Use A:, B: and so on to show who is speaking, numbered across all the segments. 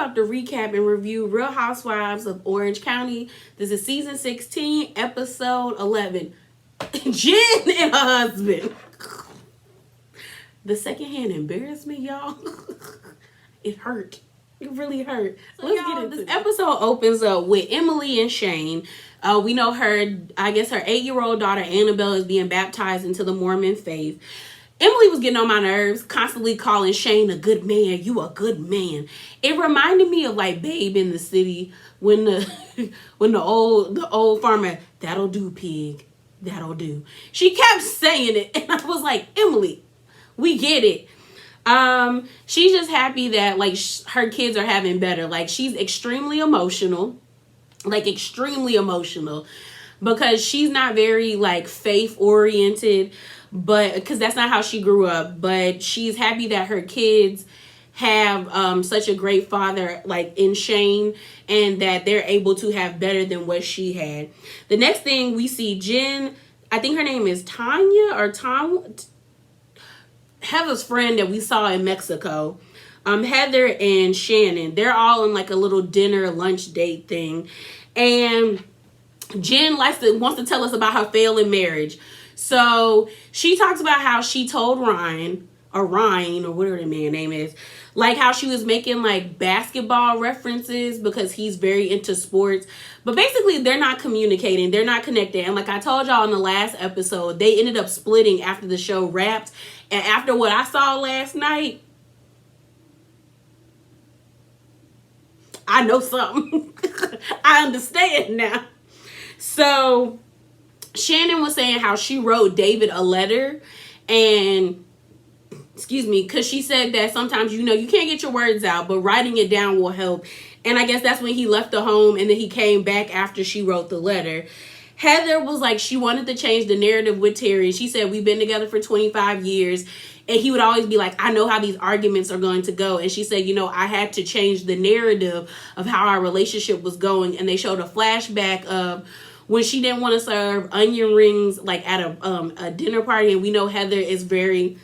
A: about to recap and review Real Housewives of Orange County. This is season 16, episode 11. Jen and her husband. The secondhand embarrassment, y'all. It hurt. It really hurt. So let's get into this. Episode opens up with Emily and Shane. We know her 8-year-old daughter Annabelle is being baptized into the Mormon faith. Emily was getting on my nerves, constantly calling Shane a good man. You a good man. It reminded me of like Babe in the City when the old farmer, that'll do, pig, that'll do. She kept saying it, and I was like, Emily, we get it. She's just happy that like her kids are having better. Like she's extremely emotional, because she's not very like faith oriented. But because that's not how she grew up, but she's happy that her kids have such a great father like in Shane, and that they're able to have better than what she had. The next thing we see, Jen, I think her name is Tanya or Tom, Heather's friend that we saw in Mexico. Heather and Shannon, they're all in like a little dinner lunch date thing, and Jen wants to tell us about her failing marriage. So she talks about how she told Ryan or whatever the man's name is, like how she was making like basketball references because he's very into sports. But basically they're not communicating. They're not connected. And like I told y'all in the last episode, they ended up splitting after the show wrapped. And after what I saw last night, I know something. I understand now. So Shannon was saying how she wrote David a letter, and because she said that sometimes, you can't get your words out, but writing it down will help. And I guess that's when he left the home, and then he came back after she wrote the letter. Heather was like, she wanted to change the narrative with Terry. She said, we've been together for 25 years. And he would always be like, I know how these arguments are going to go. And she said, I had to change the narrative of how our relationship was going. And they showed a flashback of when she didn't want to serve onion rings like at a dinner party. And we know Heather is very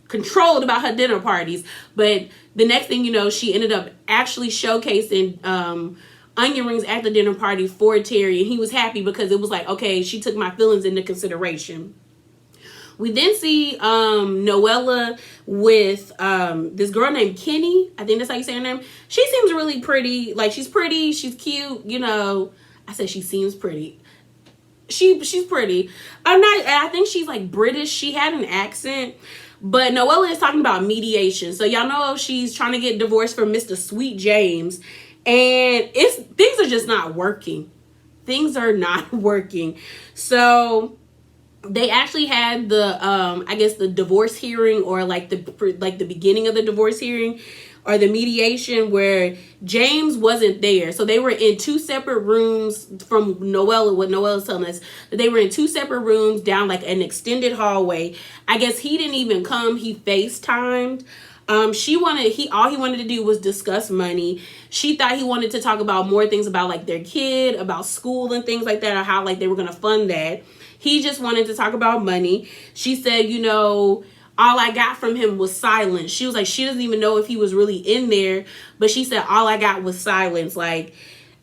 A: controlled about her dinner parties. But the next thing you know, she ended up actually showcasing onion rings at the dinner party for Terry. And he was happy because it was like, okay, she took my feelings into consideration. We then see Noella with this girl named Kenny. I think that's how you say her name. She seems really pretty. Like, she's pretty. She's cute. I said she seems pretty. She's pretty. I think she's like British. She had an accent. But Noella is talking about mediation. So y'all know she's trying to get divorced from Mr. Sweet James. And things are just not working. Things are not working. So they actually had the divorce hearing, or like the beginning of the divorce hearing or the mediation, where James wasn't there. So they were in two separate rooms from Noella. What Noella's telling us, that they were in two separate rooms down like an extended hallway. I guess he didn't even come. He FaceTimed. All he wanted to do was discuss money. She thought he wanted to talk about more things about like their kid, about school and things like that, or how like they were going to fund that. He just wanted to talk about money. She said, all I got from him was silence. She was like, she doesn't even know if he was really in there. But she said, all I got was silence. Like,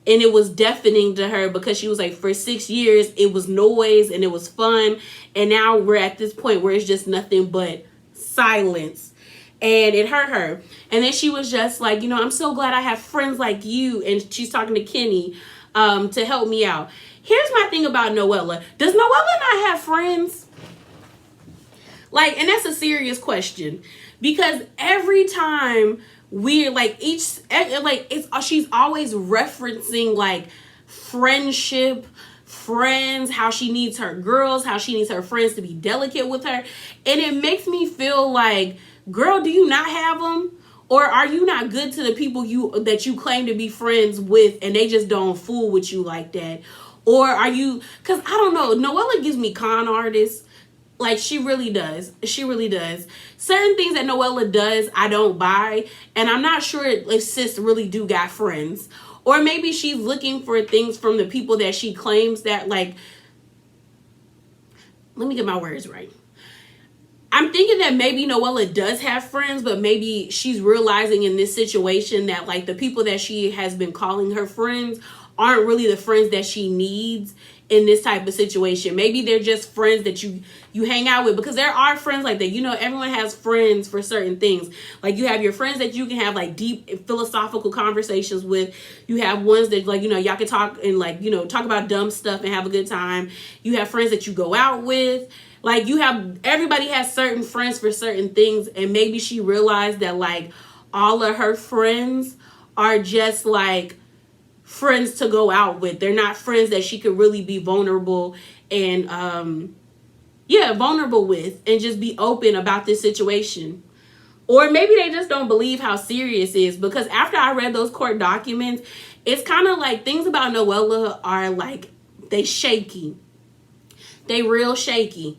A: and it was deafening to her, because she was like, for 6 years, it was noise and it was fun. And now we're at this point where it's just nothing but silence. And it hurt her. And then she was just like, I'm so glad I have friends like you. And she's talking to Kenny to help me out. Here's my thing about Noella. Does Noella not have friends? Like, and that's a serious question, because every time we're like she's always referencing like friendship, friends, how she needs her girls, how she needs her friends to be delicate with her. And it makes me feel like, girl, do you not have them? Or are you not good to the people that you claim to be friends with, and they just don't fool with you like that? Or are you, because I don't know, Noella gives me con artists. Like, she really does. She really does. Certain things that Noella does, I don't buy. And I'm not sure if sis really do got friends. Or maybe she's looking for things from the people that she claims that, like, let me get my words right. I'm thinking that maybe Noella does have friends, but maybe she's realizing in this situation that like the people that she has been calling her friends aren't really the friends that she needs in this type of situation. Maybe they're just friends that you hang out with, because there are friends like that. Everyone has friends for certain things. Like you have your friends that you can have like deep philosophical conversations with. You have ones that like, y'all can talk and like, talk about dumb stuff and have a good time. You have friends that you go out with. Like everybody has certain friends for certain things. And maybe she realized that like all of her friends are just like friends to go out with. They're not friends that she could really be vulnerable and vulnerable with and just be open about this situation. Or maybe they just don't believe how serious it is, because after I read those court documents, it's kind of like things about Noella are like they shaky. They real shaky.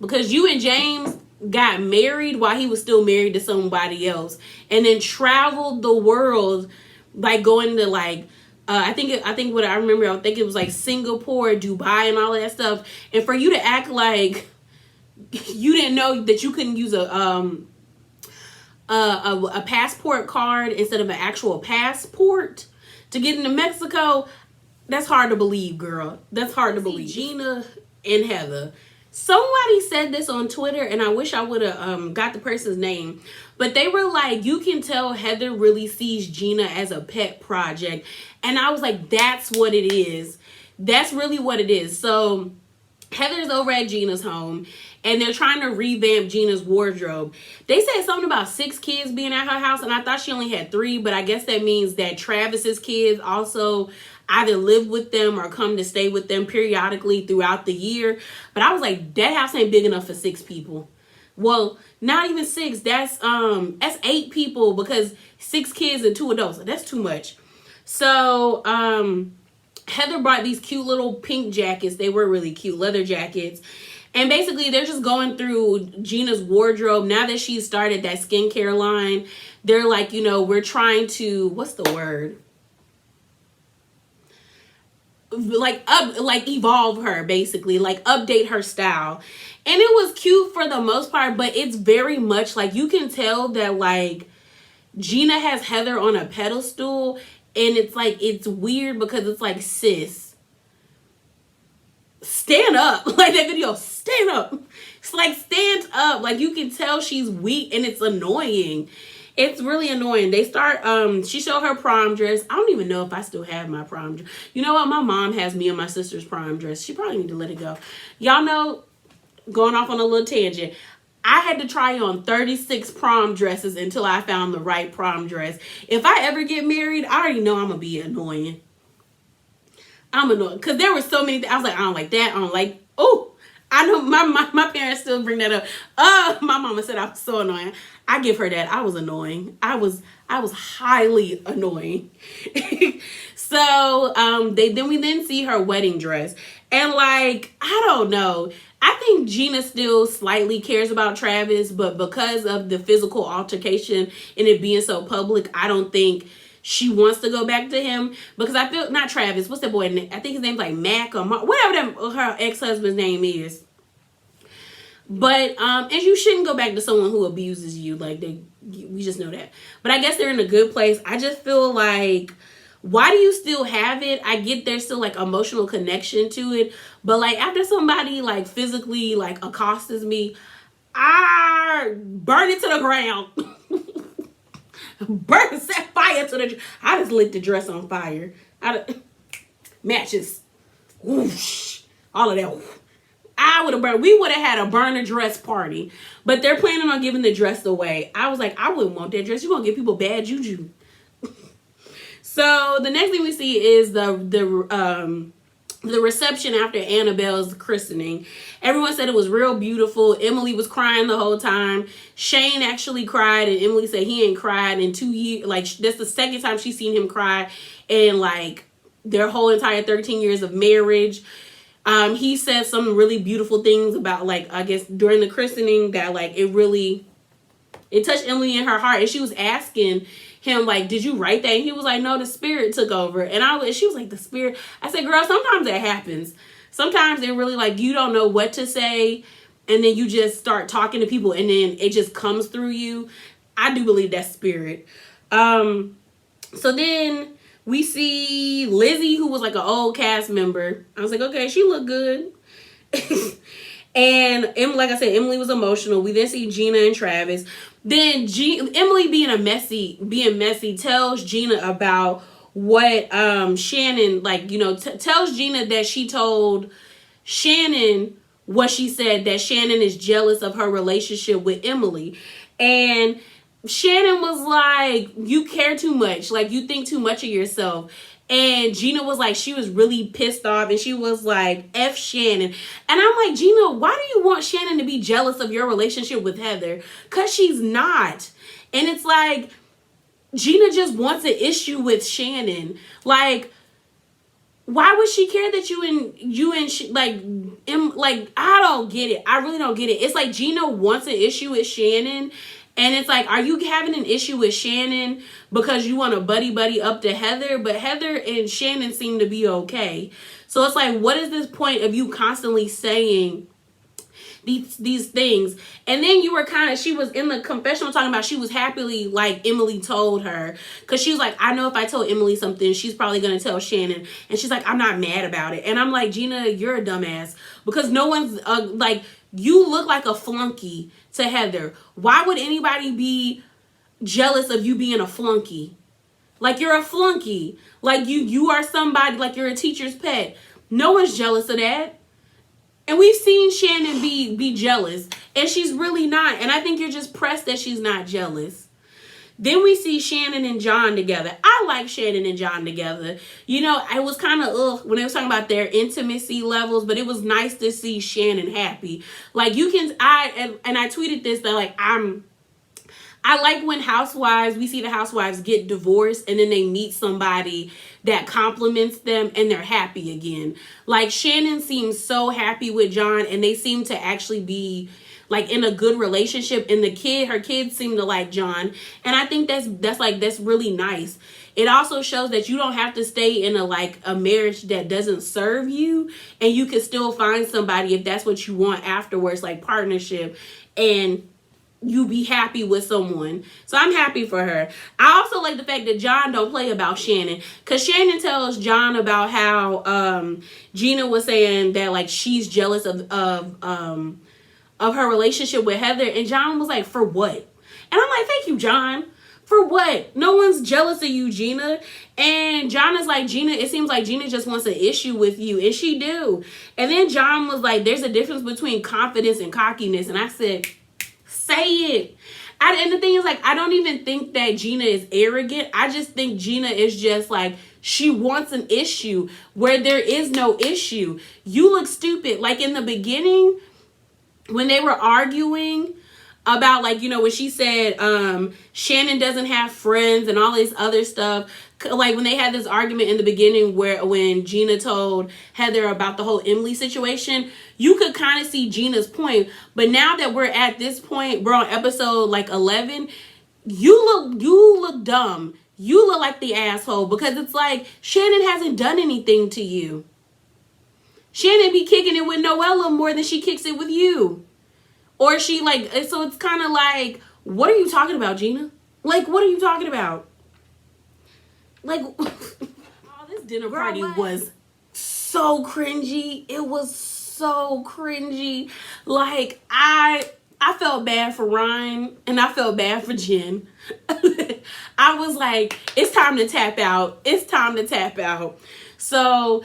A: Because you and James got married while he was still married to somebody else, and then traveled the world, like going to like I think what I remember, I think it was like Singapore, Dubai, and all that stuff. And for you to act like you didn't know that you couldn't use a passport card instead of an actual passport to get into Mexico, that's hard to believe, girl. That's hard to believe. Gina and Heather. Somebody said this on Twitter, and I wish I would have got the person's name, but they were like, you can tell Heather really sees Gina as a pet project. And I was like, that's what it is. That's really what it is. So Heather's over at Gina's home, and they're trying to revamp Gina's wardrobe. They said something about 6 kids being at her house, and I thought she only had 3, but I guess that means that Travis's kids also either live with them or come to stay with them periodically throughout the year. But I was like, that house ain't big enough for 6 people. Well, not even 6. That's 8 people, because 6 kids and 2 adults. That's too much. So Heather brought these cute little pink jackets. They were really cute, leather jackets. And basically, they're just going through Gina's wardrobe. Now that she's started that skincare line, they're like, we're trying to, what's the word? Like evolve her, basically, like update her style. And it was cute for the most part, but it's very much like you can tell that like Gina has Heather on a pedestal, and it's like it's weird because it's like, sis, stand up. Like that video, stand up. It's like, stand up. Like you can tell she's weak, and it's annoying. It's really annoying. They start, she showed her prom dress. I don't even know if I still have my prom dress. You know what? My mom has me and my sister's prom dress. She probably need to let it go. Y'all know, going off on a little tangent, I had to try on 36 prom dresses until I found the right prom dress. If I ever get married, I already know I'm going to be annoying. I'm annoying. Because there were so many, I was like, I don't like that. I don't like, oh, I know my parents still bring that up. My mama said I was so annoying. I give her that. I was annoying. I was highly annoying. So we then see her wedding dress. And like, I don't know. I think Gina still slightly cares about Travis, but because of the physical altercation and it being so public, I don't think she wants to go back to him. Because I feel, not Travis, what's that boy name? I think his name's like Mac or Mark, whatever her ex-husband's name is. But and you shouldn't go back to someone who abuses you. Like we just know that. But I guess they're in a good place. I just feel like, why do you still have it? I get there's still like emotional connection to it, but like after somebody like physically like accosts me, I burn it to the ground. Set fire to the. I just lit the dress on fire. Matches, whoosh, all of that. I would have burned. We would have had a burner dress party, but they're planning on giving the dress away. I was like, I wouldn't want that dress. You're gonna give people bad juju. So the next thing we see is the reception after Annabelle's christening. Everyone said it was real beautiful. Emily was crying the whole time. Shane actually cried, and Emily said he ain't cried in 2 years. Like, that's the second time she's seen him cry in like their whole entire 13 years of marriage. He said some really beautiful things about, like, I guess during the christening that like it touched Emily in her heart, and she was asking him like, did you write that? And he was like, no, the spirit took over. And she was like, the spirit. I said, girl, sometimes that happens. Sometimes it really like, you don't know what to say, and then you just start talking to people and then it just comes through you. I do believe that's spirit. So then we see Lizzie, who was like an old cast member. I was like, okay, she looked good. And like I said, Emily was emotional. We then see Gina and Travis. Then Emily being messy tells Gina about what Shannon, like, tells Gina that she told Shannon what she said, that Shannon is jealous of her relationship with Emily. And Shannon was like, you care too much. Like, you think too much of yourself. And Gina was like, she was really pissed off. And she was like, F Shannon. And I'm like, Gina, why do you want Shannon to be jealous of your relationship with Heather? Because she's not. And it's like, Gina just wants an issue with Shannon. Like, why would she care that I don't get it. I really don't get it. It's like Gina wants an issue with Shannon. And it's like, are you having an issue with Shannon because you want to buddy up to Heather? But Heather and Shannon seem to be okay. So it's like, what is this point of you constantly saying these things? And then she was in the confessional talking about she was happily, like, Emily told her, because she was like, I know if I told Emily something, she's probably gonna tell Shannon. And she's like, I'm not mad about it. And I'm like, Gina, you're a dumbass, because no one's like, you look like a flunky to Heather. Why would anybody be jealous of you being a flunky? Like, you're a flunky. Like, you are somebody, like, you're a teacher's pet. No one's jealous of that. And we've seen Shannon be jealous, and she's really not. And I think you're just pressed that she's not jealous. Then we see Shannon and John together. I like Shannon and John together. I was kind of when they was talking about their intimacy levels, but it was nice to see Shannon happy. Like, I tweeted this, that, like, I like when we see the housewives get divorced and then they meet somebody that compliments them and they're happy again. Like, Shannon seems so happy with John, and they seem to actually be, like, in a good relationship, and her kids seem to like John. And I think that's really nice. It also shows that you don't have to stay in a marriage that doesn't serve you, and you can still find somebody if that's what you want afterwards, like partnership, and you be happy with someone. So I'm happy for her. I also like the fact that John don't play about Shannon, because Shannon tells John about how Gina was saying that, like, she's jealous of her relationship with Heather, and John was like, for what? And I'm like, thank you, John. For what? No one's jealous of you, Gina. And John is like, Gina, it seems like Gina just wants an issue with you, and she do. And then John was like, there's a difference between confidence and cockiness. And I said, say it. And the thing is, like, I don't even think that Gina is arrogant. I just think Gina is just like, she wants an issue where there is no issue. You look stupid. Like, in the beginning, when they were arguing about, like, when she said Shannon doesn't have friends and all this other stuff, like, when they had this argument in the beginning when Gina told Heather about the whole Emily situation, you could kind of see Gina's point. But now that we're at this point, we're on episode like 11, you look dumb. You look like the asshole, because it's like, Shannon hasn't done anything to you. Shannon be kicking it with Noella more than she kicks it with you. Or she, like, so it's kind of like, what are you talking about, Gina? Like, what are you talking about? Like, this dinner party was so cringy. It was so cringy. Like, I felt bad for Ryan, and I felt bad for Jen. I was like, it's time to tap out. It's time to tap out. So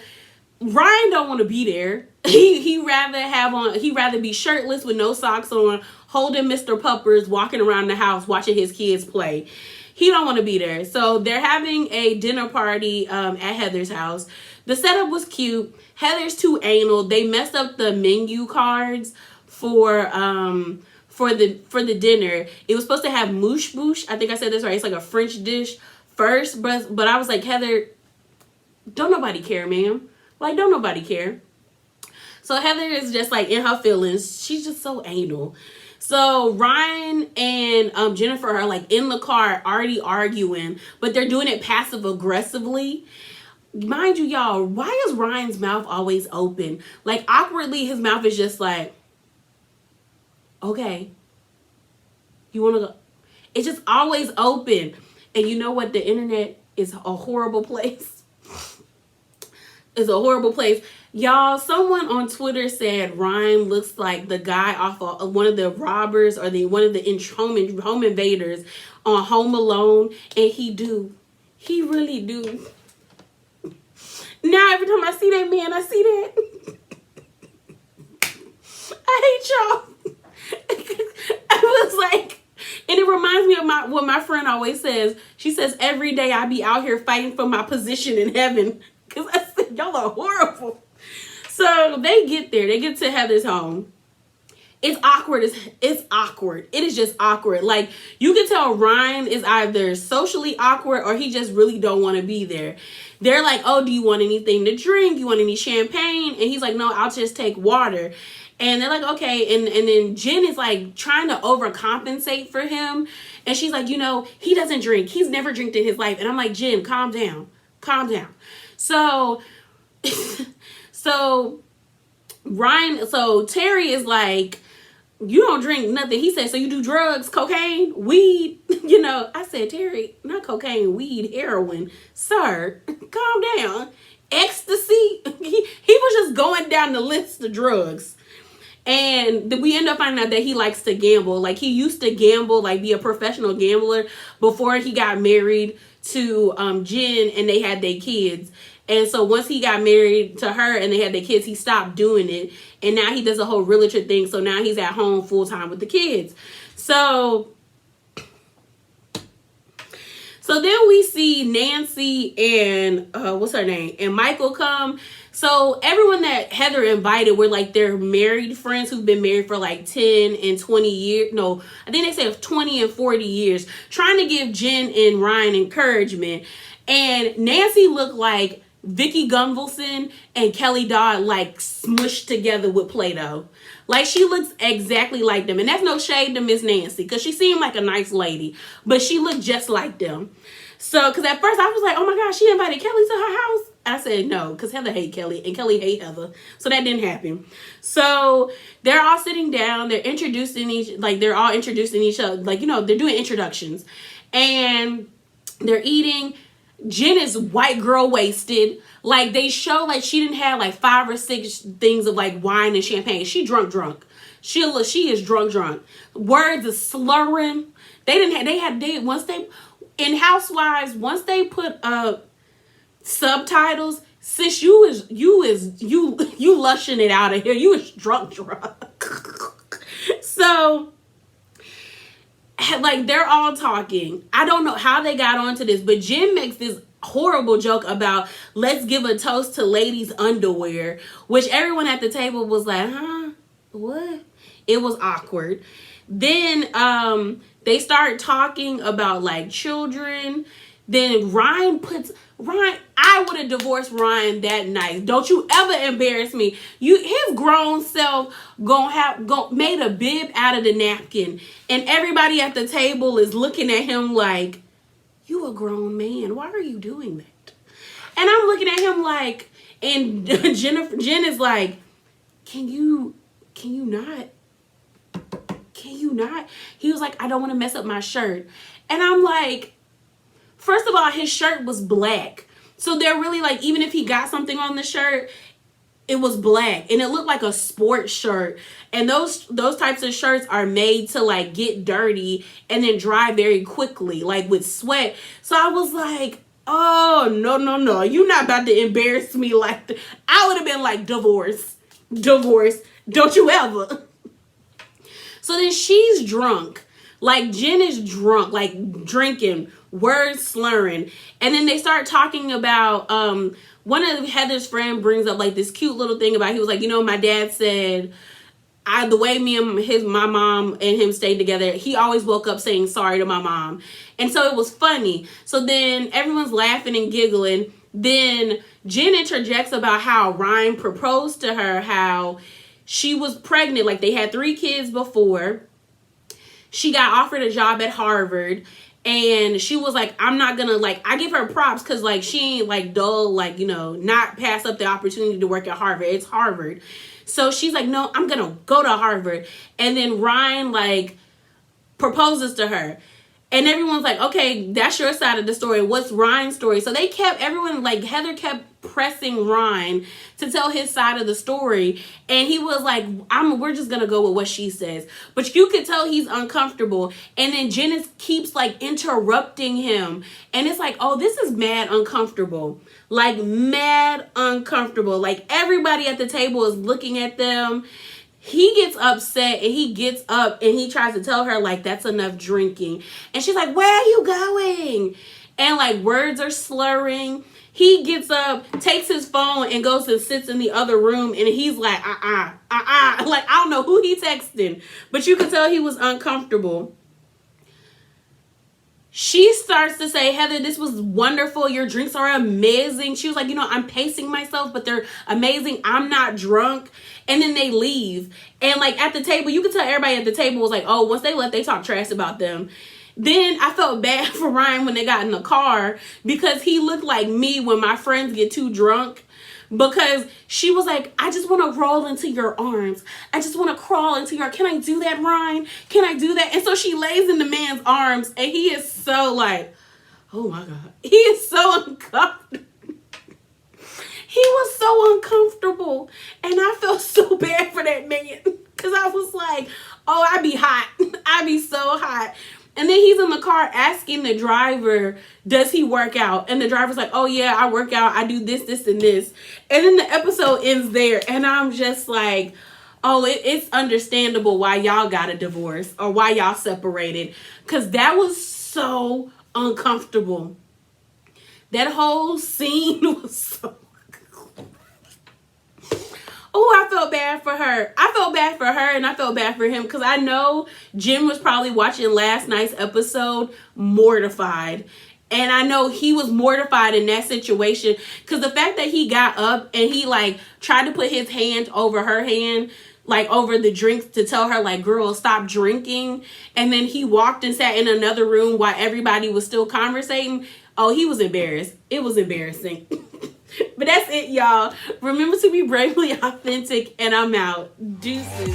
A: Ryan don't want to be there. He rather be shirtless with no socks on, holding Mr. Puppers, walking around the house, watching his kids play. He don't want to be there. So they're having a dinner party at Heather's house. The setup was cute. Heather's too anal. They messed up the menu cards for the dinner. It was supposed to have mouche bouche. I think I said this right. It's like a French dish first, but I was like, Heather, don't nobody care, ma'am. Like, don't nobody care. So Heather is just, like, in her feelings. She's just so anal. So Ryan and Jennifer are, like, in the car already arguing, but they're doing it passive aggressively. Mind you, y'all, why is Ryan's mouth always open? Like, awkwardly, his mouth is just like, Okay, you want to go? It's just always open. And you know what? The internet is a horrible place. It's a horrible place. Y'all, someone on Twitter said Ryan looks like the guy off of one of the robbers or one of the home invaders on Home Alone. And he do. He really do. Now every time I see that man, I see that. I hate y'all. I was like, and it reminds me of what my friend always says. She says, every day I be out here fighting for my position in heaven. Because I said, y'all are horrible. So they get there. They get to Heather's home. It's awkward. It's awkward. It is just awkward. Like, you can tell Ryan is either socially awkward or he just really don't want to be there. They're like, oh, do you want anything to drink? You want any champagne? And he's like, no, I'll just take water. And they're like, okay. And then Jen is like trying to overcompensate for him. And she's like, you know, he doesn't drink. He's never drank in his life. And I'm like, Jen, calm down. Calm down. So, so Terry is like, you don't drink nothing. He said, so you do drugs, cocaine, weed? You know, I said, Terry, not cocaine, weed, heroin. Sir, calm down. Ecstasy. He was just going down the list of drugs. And we end up finding out that he likes to gamble. Like, he used to gamble, like be a professional gambler before he got married to Jen and they had their kids. And so once he got married to her and they had their kids, he stopped doing it. And now he does a whole realtor thing. So now he's at home full time with the kids. So then we see Nancy and what's her name? And Michael come. So everyone that Heather invited were like their married friends who've been married for like 10 and 20 years. No, I think they said 20 and 40 years, trying to give Jen and Ryan encouragement. And Nancy looked like Vicky Gunvalson and Kelly Dodd like smushed together with Play-Doh. Like, she looks exactly like them. And that's no shade to Miss Nancy, because she seemed like a nice lady, but she looked just like them. So, because at first I was like, oh my gosh, she invited Kelly to her house. I said no, because Heather hate Kelly and Kelly hate Heather. So that didn't happen. So they're all sitting down. They're all introducing each other. Like, you know, they're doing introductions. And they're eating. Jen is white girl wasted. Like, they show like she didn't have like 5 or 6 things of like wine and champagne. She drunk. She is drunk. Words are slurring. In Housewives, once they put subtitles, sis, you lushing it out of here. You was drunk. So, like, they're all talking. I don't know how they got onto this, but Jen makes this horrible joke about, let's give a toast to ladies' underwear, which everyone at the table was like, huh? What? It was awkward. Then they start talking about like children. Then Ryan, I would have divorced Ryan that night. Don't you ever embarrass me. His grown self made a bib out of the napkin, and everybody at the table is looking at him like, you a grown man. Why are you doing that? And I'm looking at him like, and Jen is like, can you not? Can you not? He was like, I don't want to mess up my shirt. And I'm like, first of all, his shirt was black. So they're really like, even if he got something on the shirt, it was black. And it looked like a sports shirt. And those types of shirts are made to like get dirty and then dry very quickly, like with sweat. So I was like, oh, no. You're not about to embarrass me like that. I would have been like, divorce. Don't you ever. So then she's drunk. Like, Jen is drunk, like drinking, words slurring. And then they start talking about, one of Heather's friend brings up like this cute little thing about, he was like, you know, my dad said, the way my mom and him stayed together, he always woke up saying sorry to my mom. And so it was funny. So then everyone's laughing and giggling. Then Jen interjects about how Ryan proposed to her, how she was pregnant. Like, they had 3 kids before. She got offered a job at Harvard. And she was like, I'm not gonna, like, I give her props because, like, she ain't, like, dull, like, you know, not pass up the opportunity to work at Harvard. It's Harvard. So she's like, no, I'm gonna go to Harvard. And then Ryan, like, proposes to her. And everyone's like, okay, that's your side of the story. What's Ryan's story? So they kept, everyone, like, Heather kept pressing Ryan to tell his side of the story. And he was like, we're just going to go with what she says. But you could tell he's uncomfortable. And then Janice keeps, like, interrupting him. And it's like, oh, this is mad uncomfortable. Like, mad uncomfortable. Like, everybody at the table is looking at them. He gets upset and he gets up and he tries to tell her, like, that's enough drinking. And she's like, where are you going? And, like, words are slurring. He gets up, takes his phone and goes and sits in the other room. And he's like, Like, I don't know who he texting, but you could tell he was uncomfortable. She starts to say, Heather, this was wonderful. Your drinks are amazing. She was like, you know, I'm pacing myself, but they're amazing. I'm not drunk. And then they leave. And, like, at the table, you could tell everybody at the table was like, oh, once they left, they talked trash about them. Then I felt bad for Ryan when they got in the car because he looked like me when my friends get too drunk. Because she was like, I just want to roll into your arms. I just want to crawl into your, can I do that, Ryan? Can I do that? And so she lays in the man's arms and he is so like, oh my God. He is so uncomfortable. He was so uncomfortable. And I felt so bad for that man. Because I was like, oh, I be hot. I be so hot. And then he's in the car asking the driver, does he work out? And the driver's like, oh yeah, I work out. I do this, this, and this. And then the episode ends there. And I'm just like, oh, it's understandable why y'all got a divorce or why y'all separated. Because that was so uncomfortable. That whole scene was so... Oh, I felt bad for her. I felt bad for her and I felt bad for him because I know Jim was probably watching last night's episode mortified. And I know he was mortified in that situation because the fact that he got up and he, like, tried to put his hand over her hand, like, over the drinks to tell her, like, girl, stop drinking. And then he walked and sat in another room while everybody was still conversating. Oh, he was embarrassed. It was embarrassing. But that's it, y'all. Remember to be bravely authentic, and I'm out. Deuces.